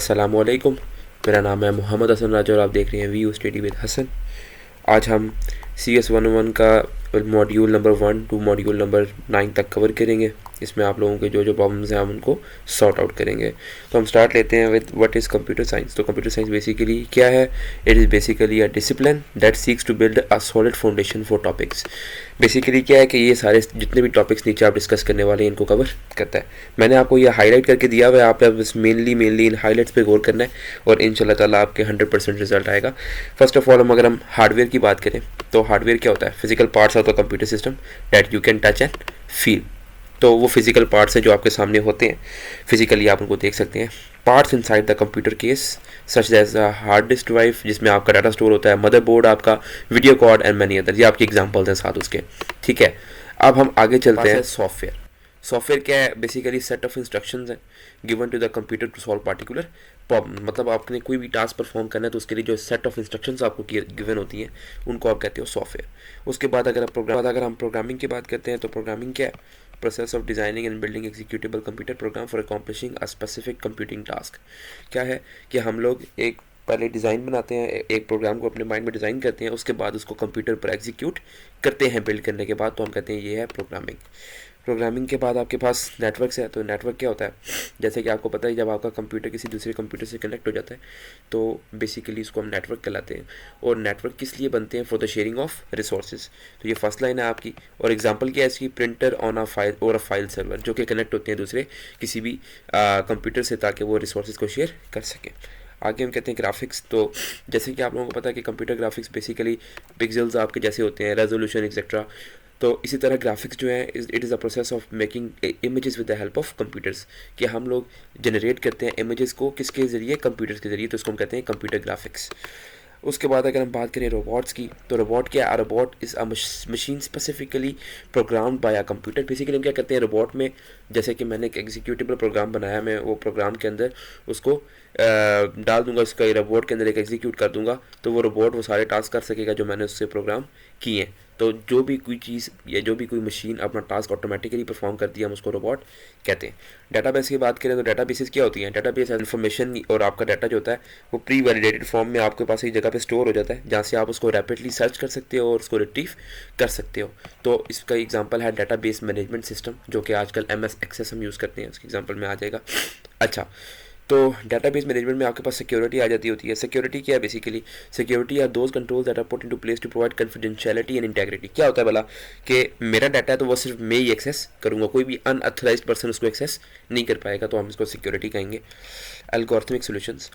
अस्सलामुअलैकुम। मेरा नाम है मोहम्मद हसन राजा और आप देख रहे हैं वी स्टडी विद हसन। आज हम CS101 का module number 1 to module number 9 तक कवर करेंगे। इसमें आप लोगों के जो जो प्रॉब्लम्स हैं हम उनको सॉर्ट आउट करेंगे। तो हम स्टार्ट लेते हैं with what is computer science. तो कंप्यूटर साइंस बेसिकली क्या है? It is basically a discipline that seeks to build a solid foundation for topics. Basically क्या है कि ये सारे जितने भी टॉपिक्स नीचे आप डिस्कस करने वाले हैं इनको कवर करता है। मैंने आपको ये हाईलाइट करके दिया हुआ है, आप बस मेनली इन हाईलाइट्स पे गौर करना है और इंशाल्लाह ताला आपके 100% रिजल्ट आएगा। फर्स्ट ऑफ ऑल अगर हम हार्डवेयर की बात करें तो हार्डवेयर क्या होता है? Physical parts of the computer system that you can touch and feel. तो वो फिजिकल पार्ट्स हैं जो आपके सामने होते हैं, फिजिकली आप उनको देख सकते हैं। Parts inside the computer case such as a hard disk drive जिसमें आपका डाटा स्टोर होता है, मदरबोर्ड आपका, video card and many other. ये आपके एग्जांपल्स हैं साथ उसके, ठीक है। अब हम आगे चलते हैं। सॉफ्टवेयर सॉफ्टवेयर क्या है? बेसिकली सेट ऑफ इंस्ट्रक्शंस हैं given to the computer to solve particular problem. मतलब आपने कोई भी टास्क परफॉर्म करना है तो उसके लिए जो सेट ऑफ इंस्ट्रक्शंस आपको गिवन होती हैं उनको आप कहते हो सॉफ्टवेयर। उसके बाद अगर हम प्रोग्रामिंग की बात करते हैं तो प्रोग्रामिंग क्या है? Process of designing and building executable computer program for accomplishing a specific computing task. क्या है कि हम लोग एक पहले डिज़ाइन बनाते हैं, एक प्रोग्राम को अपने माइंड में डिज़ाइन करते हैं, उसके बाद उसको कंप्यूटर पर एग्जीक्यूट करते हैं बिल्ड करने के बाद, तो हम कहते हैं ये है प्रोग्रामिंग। प्रोग्रामिंग के बाद आपके पास नेटवर्क्स है। तो नेटवर्क क्या होता है? जैसे कि आपको पता है जब आपका कंप्यूटर किसी दूसरे कंप्यूटर से कनेक्ट हो जाता है तो बेसिकली इसको हम नेटवर्क कहलाते हैं। और नेटवर्क किस लिए बनते हैं? For the sharing of resources. तो ये फर्स्ट लाइन है आपकी। और एग्जांपल क्या है इसकी? प्रिंटर ऑन अ फाइल और अ फाइल सर्वर, जो कि कनेक्ट होते हैं दूसरे किसी भी कंप्यूटर से ताकि वो रिसोर्सेज को शेयर कर सकें। आगे हम कहते हैं ग्राफिक्स। तो जैसे कि आप लोगों को पता है कि कंप्यूटर ग्राफिक्स बेसिकली पिक्सल्स आपके जैसे होते हैं, रेजोल्यूशन एक्सेट्रा। तो इसी तरह ग्राफिक्स जो है it is a process of making images with the help of computers, कि हम लोग जनरेट करते हैं इमेजेस को किसके ज़रिए? कंप्यूटर्स के ज़रिए। तो इसको हम कहते हैं कंप्यूटर ग्राफिक्स। उसके बाद अगर हम बात करें रोबोट्स की तो रोबोट क्या है? Robot is a machine specifically programmed by a computer. Basically हम क्या करते हैं रोबोट में? जैसे कि मैंने एक एग्जीक्यूटेबल प्रोग्राम बनाया, मैं वो प्रोग्राम के अंदर उसको डाल दूंगा, उसका रोबोट के अंदर एक एग्जीक्यूट कर दूंगा तो वो रोबोट वो सारे टास्क कर सकेगा जो मैंने उससे प्रोग्राम किए हैं। तो जो भी कोई चीज़ या जो भी कोई मशीन अपना टास्क ऑटोमेटिकली परफॉर्म करती है हम उसको रोबोट कहते हैं। डेटाबेस की बात करें तो डेटाबेसेस क्या होती हैं? डेटाबेस इन्फॉर्मेशन और आपका डाटा जो होता है वो प्री वैलिडेटेड फॉर्म में आपके पास एक जगह पे स्टोर हो जाता है जहाँ से आप उसको रैपिडली सर्च कर सकते हो और उसको रिट्रीव कर सकते हो। तो इसका एग्जांपल है डेटाबेस मैनेजमेंट सिस्टम, जो कि आजकल MS एक्सेस हम यूज़ करते हैं, उसके एग्जांपल में आ जाएगा। अच्छा, तो डेटाबेस मैनेजमेंट में आपके पास सिक्योरिटी आ जाती होती है। सिक्योरिटी क्या है? Basically security are those controls that are put into place to provide confidentiality and integrity. क्या होता है भला कि मेरा डाटा है तो वो सिर्फ मैं ही एक्सेस करूँगा, कोई भी अनऑथराइज्ड पर्सन उसको एक्सेस नहीं कर पाएगा, तो हम इसको सिक्योरिटी कहेंगे। Algorithmic solutions.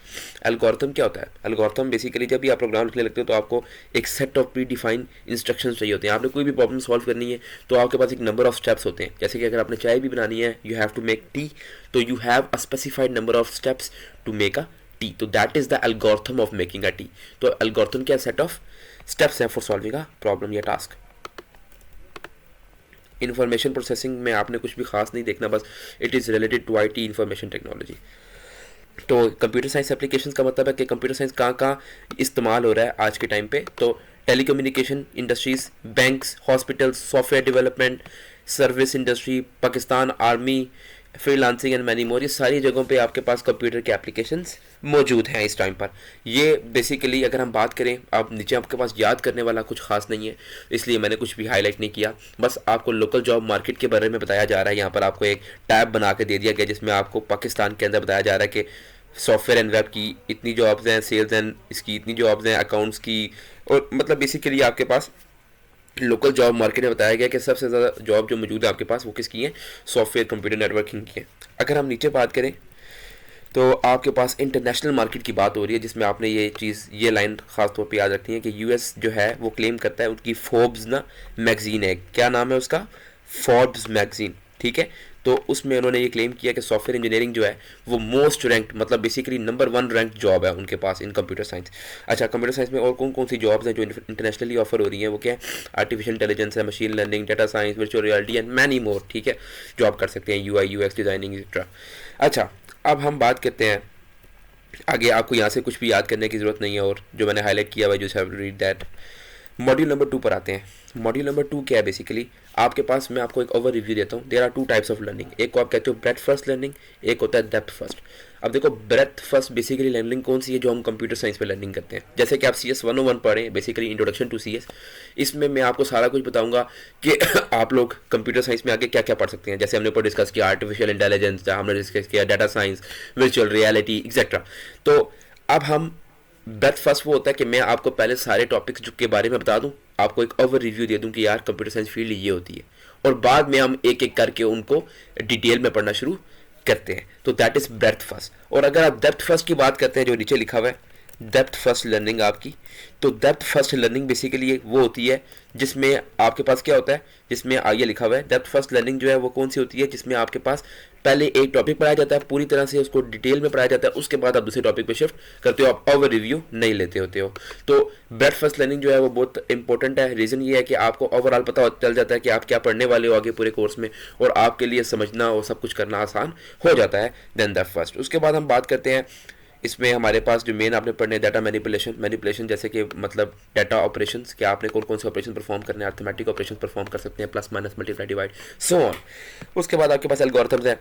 एल्गोरिथम क्या होता है? एल्गोरिथम बेसिकली जब भी आप प्रोग्राम लिखने लगते हो तो आपको एक set of pre defined instructions चाहिए होते हैं। आपने कोई भी प्रॉब्लम सॉल्व करनी है तो आपके पास एक नंबर ऑफ स्टेप्स होते हैं। जैसे कि अगर आपने चाय भी बनानी है, you have to make tea, तो you have a specified number of steps to make a tea. तो that is the algorithm of making a tea. तो एल्गोरिथम क्या? सेट ऑफ स्टेप्स हैं फॉर सॉल्विंग अ प्रॉब्लम या task. Information processing में आपने कुछ भी खास नहीं देखना, बस it is related to IT information technology. तो कंप्यूटर साइंस एप्लीकेशंस का मतलब है कि कंप्यूटर साइंस कहाँ कहाँ इस्तेमाल हो रहा है आज के टाइम पे। तो telecommunication industries, banks, hospitals, software development, service industry, Pakistan army, freelancing and many more, ये सारी जगहों पे आपके पास कंप्यूटर के एप्लीकेशंस मौजूद हैं इस टाइम पर। ये बेसिकली अगर हम बात करें, अब नीचे आपके पास याद करने वाला कुछ खास नहीं है, इसलिए मैंने कुछ भी हाईलाइट नहीं किया। बस आपको लोकल जॉब मार्केट के बारे में बताया जा रहा है। यहाँ पर आपको एक टैब बना के दे दिया गया जिसमें आपको पाकिस्तान के अंदर बताया जा रहा है कि सॉफ्टवेयर एंड वेब की इतनी जॉब्स हैं, सेल्स एंड इसकी इतनी जॉब्स हैं, अकाउंट्स की, और मतलब बेसिकली आपके पास लोकल जॉब मार्केट में बताया गया कि सबसे ज़्यादा जॉब जो मौजूद है आपके पास वो किसकी है? सॉफ्टवेयर कंप्यूटर नेटवर्किंग की है। अगर हम नीचे बात करें तो आपके पास इंटरनेशनल मार्केट की बात हो रही है जिसमें आपने ये लाइन खास तौर पे याद रखनी है कि US जो है वो क्लेम करता है, उसकी फोर्ब्स ना मैगजीन है, क्या नाम है उसका? फोर्ब्स मैगजीन, ठीक है। तो उसमें उन्होंने ये क्लेम किया कि सॉफ्टवेयर इंजीनियरिंग जो है वो मोस्ट रैंक्ड, मतलब बेसिकली नंबर 1 रैंक्ड जॉब है उनके पास इन कंप्यूटर साइंस। अच्छा, कंप्यूटर साइंस में और कौन कौन सी जॉब्स हैं जो इंटरनेशनली ऑफर हो रही हैं? वो क्या है? आर्टिफिशियल इंटेलिजेंस है, machine learning, data science, virtual reality and many more, ठीक है। जॉब कर सकते हैं UI UX डिज़ाइनिंग एक्सेट्रा। अच्छा, अब हम बात करते हैं आगे। आपको यहाँ से कुछ भी याद करने की ज़रूरत नहीं है, और जो मैंने हाईलाइट किया हुआ, जो रीड दैट। मॉड्यूल नंबर 2 पर आते हैं। मॉड्यूल नंबर 2 क्या है बेसिकली आपके पास, मैं आपको एक ओवर रिव्यू देता हूँ। There are two types of learning, एक को आप कहते हो ब्रेथ फर्स्ट लर्निंग, एक होता है डेप्थ फर्स्ट। अब देखो ब्रेथ फर्स्ट बेसिकली लर्निंग कौन सी है, जो हम कंप्यूटर साइंस में लर्निंग करते हैं। जैसे कि आप CS 101 पढ़े, बेसिकली इंट्रोडक्शन टू CS, इसमें मैं आपको सारा कुछ बताऊंगा कि आप लोग कंप्यूटर साइंस में आगे क्या क्या पढ़ सकते हैं। जैसे हमने ऊपर डिस्कस किया आर्टिफिशियल इंटेलिजेंस, हमने डिस्कस किया data science, virtual reality etcetera. तो अब हम ब्रेथ फर्स्ट वो होता है कि मैं आपको पहले सारे टॉपिक्स जो के बारे में बता दूं, आपको एक ओवर रिव्यू दे दूं कि यार कंप्यूटर साइंस फील्ड ये होती है, और बाद में हम एक एक करके उनको डिटेल में पढ़ना शुरू करते हैं। तो दैट इज ब्रेथ फर्स्ट। और अगर आप डेप्थ फर्स्ट की बात करते हैं, जो नीचे लिखा हुआ है डेप्थ फर्स्ट लर्निंग आपकी, तो डेप्थ फर्स्ट लर्निंग बेसिकली वो होती है जिसमें आपके पास क्या होता है, जिसमें आगे लिखा हुआ है डेप्थ फर्स्ट लर्निंग जो है वो कौन सी होती है, जिसमें आपके पास पहले एक टॉपिक पढ़ाया जाता है, पूरी तरह से उसको डिटेल में पढ़ाया जाता है, उसके बाद आप दूसरे टॉपिक पे शिफ्ट करते हो, आप ओवर रिव्यू नहीं लेते होते हो। तो ब्रेथ फर्स्ट लर्निंग जो है वो बहुत इंपॉर्टेंट है। रीज़न ये है कि आपको ओवरऑल पता चल जाता है कि आप क्या पढ़ने वाले हो आगे पूरे कोर्स में, और आपके लिए समझना और सब कुछ करना आसान हो जाता है देन दैट फर्स्ट। उसके बाद हम बात करते हैं, इसमें हमारे पास जो मेन आपने पढ़ने डाटा मैनिपुलेशन जैसे कि मतलब डाटा ऑपरेशंस, कि आपने कौन कौन से ऑपरेशन परफॉर्म करने हैं, अर्थमेटिक ऑपरेशन परफॉर्म कर सकते हैं, plus minus multiply divide so on. उसके बाद आपके पास एल्गोरिथम्स है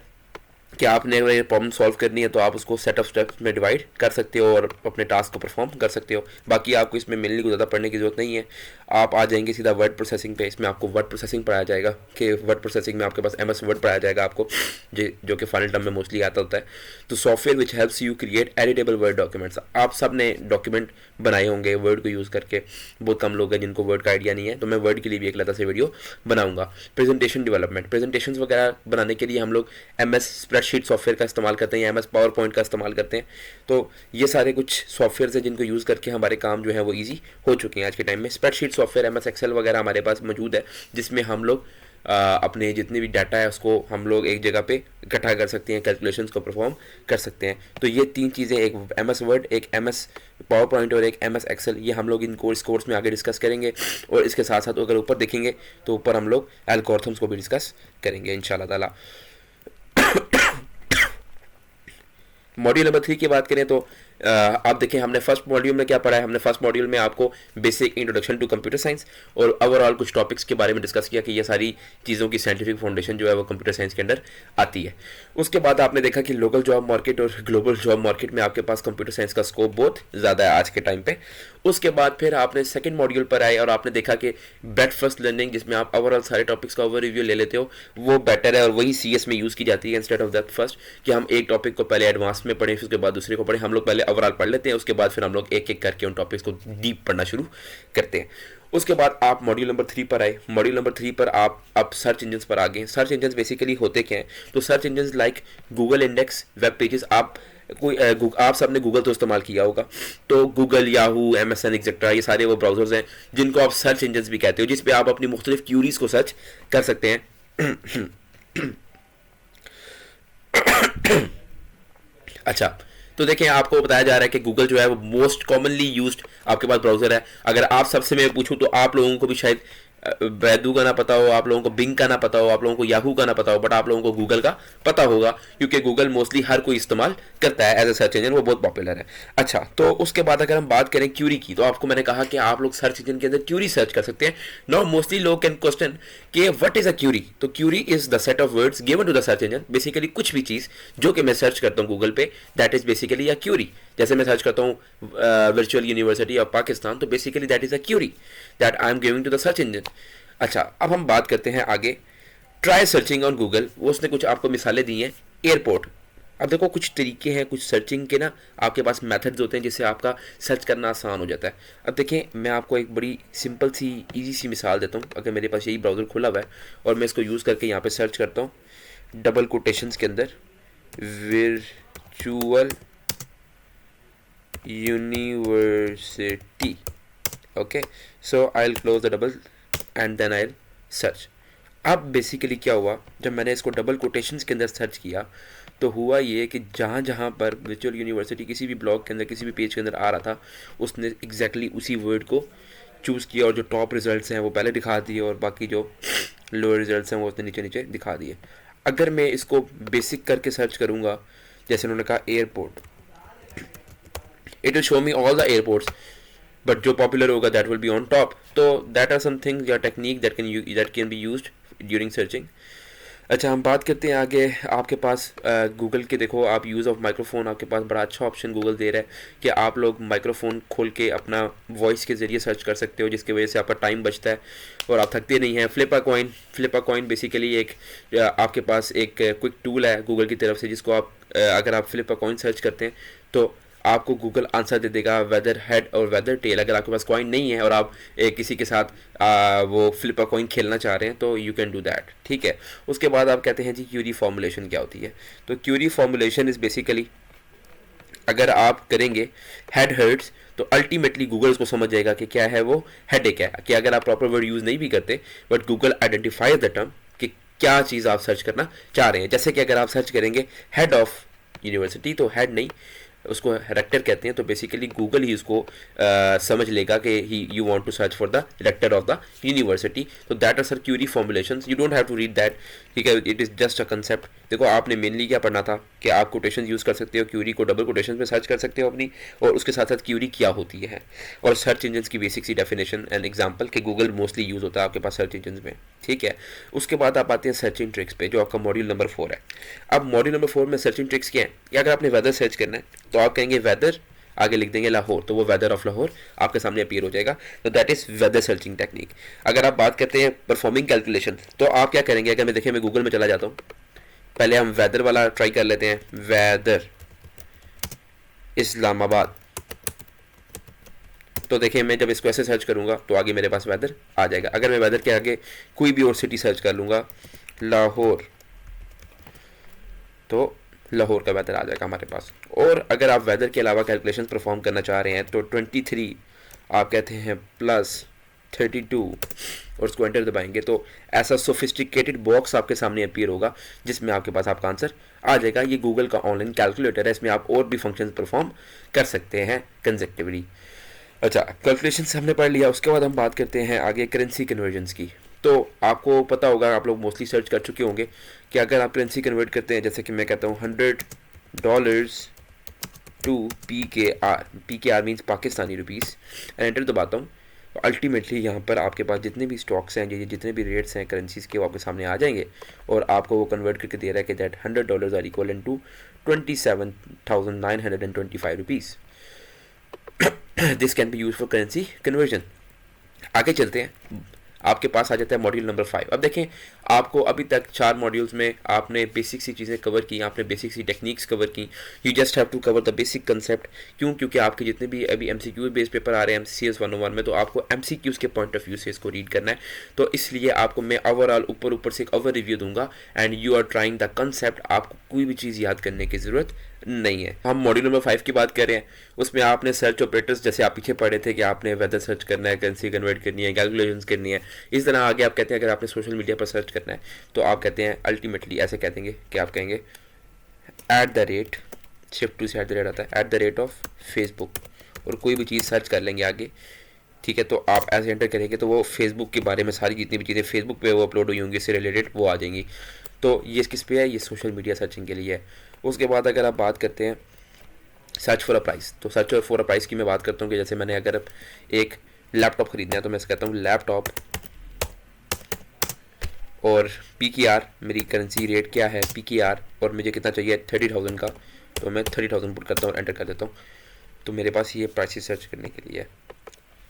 कि आपने अगर ये प्रॉब्लम सॉल्व करनी है तो आप उसको सेट ऑफ स्टेप्स में डिवाइड कर सकते हो और अपने टास्क को परफॉर्म कर सकते हो। बाकी आपको इसमें मेनली को ज़्यादा पढ़ने की जरूरत नहीं है। आप आ जाएंगे सीधा वर्ड प्रोसेसिंग पे, इसमें आपको वर्ड प्रोसेसिंग पढ़ाया जाएगा कि वर्ड प्रोसेसिंग में आपके पास MS वर्ड पढ़ाया जाएगा आपको, जो कि फाइनल टर्म में मोस्टली आता होता है। तो software which helps you create editable word documents, आप सब ने डॉक्यूमेंट बनाए होंगे वर्ड को यूज़ करके, बहुत कम लोग हैं जिनको वर्ड का आइडिया नहीं है, तो मैं वर्ड के लिए भी एक अलग से वीडियो बनाऊंगा। प्रेजेंटेशन डेवलपमेंट, प्रेजेंटेशन वगैरह बनाने के लिए हम लोग MS स्प्रेडशीट सॉफ्टवेयर का इस्तेमाल करते हैं या MS पावर पॉइंट का इस्तेमाल करते हैं। तो ये सारे कुछ सॉफ्टवेयर हैं जिनको यूज़ करके हमारे काम जो है वो ईजी हो चुके हैं आज के टाइम में। स्प्रेडशीट सॉफ्टवेयर MS एक्सेल वगैरह हमारे पास मौजूद है, जिसमें हम लोग अपने जितने भी डाटा है उसको हम लोग एक जगह पे इकट्ठा कर सकते हैं, कैलकुलेशंस को परफॉर्म कर सकते हैं। तो ये तीन चीज़ें, एक MS वर्ड, एक MS पावर पॉइंट और एक MS एक्सेल, ये हम लोग इन कोर्स में आगे डिस्कस करेंगे। और इसके साथ साथ अगर ऊपर देखेंगे तो ऊपर हम लोग एल्गोरिथम्स को भी डिस्कस करेंगे इंशाल्लाह ताला। मॉड्यूल नंबर 3 की बात करें तो आप देखें हमने फर्स्ट मॉड्यूल में क्या पढ़ा है। हमने फर्स्ट मॉड्यूल में आपको basic introduction to computer science और ओवरऑल कुछ टॉपिक्स के बारे में डिस्कस किया कि ये सारी चीज़ों की साइंटिफिक फाउंडेशन जो है वो कंप्यूटर साइंस के अंदर आती है। उसके बाद आपने देखा कि लोकल जॉब मार्केट और ग्लोबल जॉब मार्केट में आपके पास कंप्यूटर साइंस का स्कोप बहुत ज़्यादा है आज के टाइम पे। उसके बाद फिर आपने सेकंड मॉड्यूल पर आए और आपने देखा कि ब्रेथ फर्स्ट लर्निंग, जिसमें आप ओवरऑल सारे टॉपिक्स का ओवर रिव्यू ले लेते हो, वो बेटर है और वही CS में यूज़ की जाती है इंस्टेड ऑफ डेप्थ फर्स्ट, कि हम एक टॉपिक को पहले एडवांस में पढ़ें फिर उसके बाद दूसरे को पढ़ें। हम लोग पहले ओवरऑल पढ़ लेते हैं, उसके बाद फिर हम लोग एक एक करके उन टॉपिक्स को डीप पढ़ना शुरू करते हैं। उसके बाद आप मॉड्यूल नंबर 3 पर आए। मॉड्यूल नंबर 3 पर आप सर्च इंजन्स पर आ गए। सर्च इंजन्स बेसिकली होते क्या हैं, तो search engines like Google index, web pages, आप सबने गूगल तो इस्तेमाल किया होगा, तो गूगल, याहू, MSN एक्सेट्रा, ये सारे वो ब्राउजर्स हैं जिनको आप सर्च इंजन्स भी कहते हो, जिस पे आप अपनी मुख्तलिफ क्यूरीज को सर्च कर सकते हैं। अच्छा, तो देखें आपको बताया जा रहा है कि गूगल जो है वो मोस्ट कॉमनली यूज्ड आपके पास ब्राउजर है। अगर आप सबसे मैं पूछूं तो आप लोगों को भी शायद बैदू का ना पता हो, आप लोगों को बिंग का ना पता हो, आप लोगों को याहू का ना पता हो, बट आप लोगों को गूगल का पता होगा, क्योंकि गूगल मोस्टली हर कोई इस्तेमाल करता है एज ए सर्च इंजन, वो बहुत पॉपुलर है। अच्छा, तो उसके बाद अगर हम बात करें क्यूरी की, तो आपको मैंने कहा कि आप लोग सर्च इंजन के अंदर क्यूरी सर्च कर सकते हैं। नाउ मोस्टली लोग कैन क्वेश्चन कि व्हाट इज अ क्यूरी। तो query is the set of words given to the search engine. Basically कुछ भी चीज़ जो कि मैं सर्च करता हूँ गूगल पे, that is basically a query. जैसे मैं सर्च करता हूँ वर्चुअल यूनिवर्सिटी ऑफ पाकिस्तान, तो basically that is a query that I am giving to the search engine. अच्छा, अब हम बात करते हैं आगे, ट्राई सर्चिंग ऑन गूगल। वो उसने कुछ आपको मिसालें दी हैं। एयरपोर्ट, अब देखो कुछ तरीके हैं कुछ सर्चिंग के ना, आपके पास मेथड्स होते हैं जिससे आपका सर्च करना आसान हो जाता है। अब देखें मैं आपको एक बड़ी सिंपल सी इजी सी मिसाल देता हूँ। अगर मेरे पास यही ब्राउज़र खुला हुआ है और मैं इसको यूज़ करके यहाँ पे सर्च करता हूँ डबल कोटेशंस के अंदर virtual university, okay, so I will close the double and then I search. अब बेसिकली क्या हुआ, जब मैंने इसको डबल कोटेशंस के अंदर सर्च किया तो हुआ ये कि जहाँ जहाँ पर वर्चुअल यूनिवर्सिटी किसी भी ब्लॉग के अंदर किसी भी पेज के अंदर आ रहा था, उसने एग्जैक्टली उसी वर्ड को चूज़ किया और जो टॉप रिजल्ट्स हैं वो पहले दिखा दिए और बाकी जो लोअर रिजल्ट्स हैं वो उसने नीचे नीचे दिखा दिए। अगर मैं इसको बेसिक करके सर्च करूँगा, जैसे उन्होंने कहा airport, it will show me all the airports. But जो पॉपुलर होगा that will be on top. तो दैट आर सम थिंग्स या technique that can be used during searching. अच्छा, हम बात करते हैं आगे. आपके पास गूगल के देखो आप यूज़ ऑफ माइक्रोफोन, आपके पास बड़ा अच्छा ऑप्शन गूगल दे रहा है कि आप लोग माइक्रोफोन खोल के अपना वॉइस के ज़रिए सर्च कर सकते हो, जिसकी वजह से आपका टाइम बचता है और आप थकते नहीं हैं. फ्लिपा कॉइन बेसिकली एक आपके पास एक क्विक टूल है गूगल की तरफ से, जिसको आप अगर आप फ्लिपा कॉइन सर्च करते हैं तो आपको गूगल आंसर दे देगा वेदर हेड और वेदर टेल. अगर आपके पास कॉइन नहीं है और आप किसी के साथ वो फ्लिपा कॉइन खेलना चाह रहे हैं तो यू कैन डू दैट. ठीक है. उसके बाद आप कहते हैं जी क्यूरी फॉर्मुलेशन क्या होती है. तो क्यूरी फॉर्मुलेशन इज़ बेसिकली अगर आप करेंगे हेड हर्ट्स तो अल्टीमेटली गूगल उसको समझ जाएगा कि क्या है वो हेडेक है. कि अगर आप प्रॉपर वर्ड यूज़ नहीं भी करते but Google identify the term कि क्या चीज़ आप सर्च करना चाह रहे हैं. जैसे कि अगर आप सर्च करेंगे हेड ऑफ यूनिवर्सिटी तो हेड नहीं, उसको रेक्टर कहते हैं. तो बेसिकली गूगल ही उसको समझ लेगा कि ही you want to search for the rector of the university. तो that are sir query formulations. You don't have to read that. ठीक है, it is just a concept. देखो आपने मेनली क्या पढ़ना था कि आप कोटेशन यूज़ कर सकते हो, क्यूरी को डबल कोटेशन में सर्च कर सकते हो अपनी, और उसके साथ साथ क्यूरी क्या होती है और सर्च इंजन की बेसिक सी डेफिनेशन एंड एग्जाम्पल कि गूगल मोस्टली यूज़ होता है आपके पास सर्च इंजन में. ठीक है. उसके बाद आप आते हैं सर्चिंग ट्रिक्स पे, जो आपका मॉड्यूल नंबर 4 है. अब मॉड्यूल नंबर 4 में सर्चिंग ट्रिक्स क्या है. या अगर आपने वेदर सर्च करना है तो आप कहेंगे वेदर, आगे लिख देंगे लाहौर, तो वो वेदर ऑफ लाहौर आपके सामने अपीयर हो जाएगा. तो that is whether searching technique. अगर आप बात करते हैं परफॉर्मिंग कैलकुलेशन तो आप क्या करेंगे. अगर मैं देखिए मैं गूगल में चला जाता हूँ, पहले हम वेदर वाला ट्राई कर लेते हैं. वेदर इस्लामाबाद. तो देखिए मैं जब इसको ऐसे सर्च करूंगा तो आगे मेरे पास वेदर आ जाएगा. अगर मैं वेदर के आगे कोई भी और सिटी सर्च कर लूँगा, लाहौर, तो लाहौर का वेदर आ जाएगा हमारे पास. और अगर आप वेदर के अलावा कैलकुलेशन परफॉर्म करना चाह रहे हैं तो 23 आप कहते हैं प्लस 32 और उसको एंटर दबाएंगे तो ऐसा सोफिस्टिकेटेड बॉक्स आपके सामने अपीयर होगा जिसमें आपके पास आपका आंसर आ जाएगा. ये गूगल का ऑनलाइन कैलकुलेटर है, इसमें आप और भी फंक्शन परफॉर्म कर सकते हैं कंसेक्टिवली. अच्छा, कैलकुलेशन से हमने पढ़ लिया. उसके बाद हम बात करते हैं आगे करेंसी कन्वर्जन्स की. तो आपको पता होगा, आप लोग मोस्टली सर्च कर चुके होंगे कि अगर आप करेंसी कन्वर्ट करते हैं, जैसे कि मैं कहता हूँ $100 to PKR means Pakistani rupees, and enter दबाता हूँ. तो अल्टीमेटली यहाँ पर आपके पास जितने भी स्टॉक्स हैं, जितने भी रेट्स हैं करेंसीज के, वो आपके सामने आ जाएंगे और आपको वो कन्वर्ट करके दे रहा है कि that $100 are equal to 27,925 rupees. This can be use for currency conversion. आगे चलते हैं, आपके पास आ जाता है मॉड्यूल नंबर 5. अब देखें, आपको अभी तक 4 मॉड्यूल्स में आपने बेसिक सी चीज़ें कवर की, आपने बेसिक सी टेक्निक्स कवर की. You just have to cover the basic concept. क्योंकि आपके जितने भी अभी MCQ बेस्ड पेपर आ रहे हैं CS 101 में, तो आपको MCQs के पॉइंट ऑफ व्यू से इसको रीड करना है. तो इसलिए आपको मैं ओवरऑल ऊपर से एक ओवर रिव्यू दूंगा and you are trying the concept. आपको कोई भी चीज़ याद करने की ज़रूरत नहीं है. हम मॉड्यूल नंबर 5 की बात कर रहे हैं. उसमें आपने सर्च ऑपरेटर्स, जैसे आप पीछे पढ़े थे कि आपने वेदर सर्च करना है, करेंसी कन्वर्ट करनी है, कैलकुलेशंस करनी है, इस तरह आगे आप कहते हैं अगर आपने सोशल मीडिया पर सर्च करना है तो आप कहते हैं अल्टीमेटली ऐसे कह देंगे कि आप कहेंगे शिफ्ट टू से आता है ऑफ फेसबुक, और कोई भी चीज़ सर्च कर लेंगे आगे. ठीक है, तो आप ऐसे एंटर करेंगे तो वो फेसबुक के बारे में सारी जितनी भी चीज़ें फेसबुक पे वो अपलोड हुई होंगी इससे रिलेटेड वो आ जाएंगी. तो ये किस पे है, ये सोशल मीडिया सर्चिंग के लिए है. उसके बाद अगर आप बात करते हैं सर्च फॉर अ प्राइस, तो सर्च फॉर अ प्राइस की मैं बात करता हूँ कि जैसे मैंने अगर एक लैपटॉप ख़रीदना है तो मैं कहता हूँ लैपटॉप और PKR, मेरी करेंसी रेट क्या है PKR, और मुझे कितना चाहिए 30,000 का, तो मैं 30,000 पुट करता हूँ, एंटर कर देता हूँ. तो मेरे पास ये प्राइसेस सर्च करने के लिए है.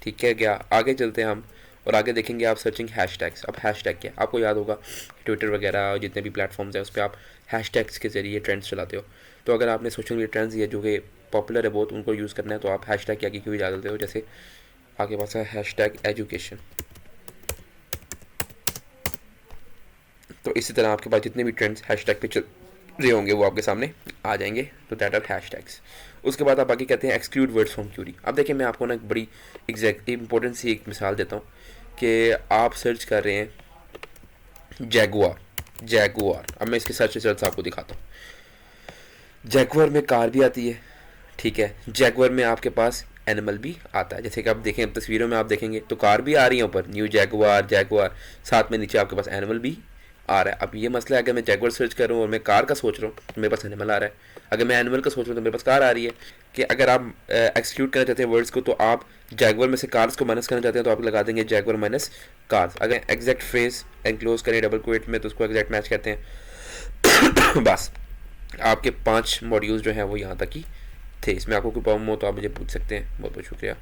ठीक है क्या, आगे चलते हैं हम और आगे देखेंगे आप सर्चिंग हैशटैग्स. अब हैशटैग क्या, आपको याद होगा ट्विटर वगैरह जितने भी प्लेटफॉर्म्स हैं उस पर आप हैशटैग्स के ज़रिए ट्रेंड्स चलाते हो. तो अगर आपने सोशल मीडिया ट्रेंड्स ये जो कि पॉपुलर है बहुत, उनको यूज़ करना है तो आप हैशटैग के आगे क्यों जा देते हो. जैसे आपके पास है हैशटैग एजुकेशन, तो इसी तरह आपके पास जितने भी ट्रेंड्स हैशटैग पे चल रहे होंगे वो आपके सामने आ जाएंगे. तो दैट आर हैशटैग्स. उसके बाद आप आगे कहते हैं एक्सक्लूड वर्ड्स फ्रॉम क्यूरी. अब देखिए मैं आपको ना एक बड़ी इंपॉर्टेंट सी एक मिसाल देता हूँ कि आप सर्च कर रहे हैं जैगुआर. अब मैं इसके सर्च रिजल्ट्स आपको दिखाता हूँ. जैगुआर में कार भी आती है, ठीक है. जैगुआर में आपके पास एनिमल भी आता है, जैसे कि आप देखें तस्वीरों में आप देखेंगे तो कार भी आ रही है ऊपर, न्यू जैगुआर, साथ में नीचे आपके पास एनिमल भी आ रहा है। अब ये मसला है, अगर मैं जैगवर सर्च कर रहा हूँ और मैं कार का सोच रहा हूँ तो मेरे पास एनिमल आ रहा है। अगर मैं एनिमल का सोच रहा हूँ तो मेरे पास कार आ रही है। कि अगर आप एक्सक्लूड करना चाहते हैं वर्ड्स को, तो आप जैगवर में से कार्स को माइनस करना चाहते हैं तो आप लगा देंगे जैगवर माइनस कार्स। अगर एग्जैक्ट फ्रेज एनक्लोज करें डबल कोट में तो उसको एग्जैक्ट मैच कहते हैं। बस आपके 5 मॉड्यूल्स जो हैं वो यहाँ तक ही थे। इसमें आपको कोई प्रॉब्लम हो तो आप मुझे पूछ सकते हैं। बहुत बहुत शुक्रिया।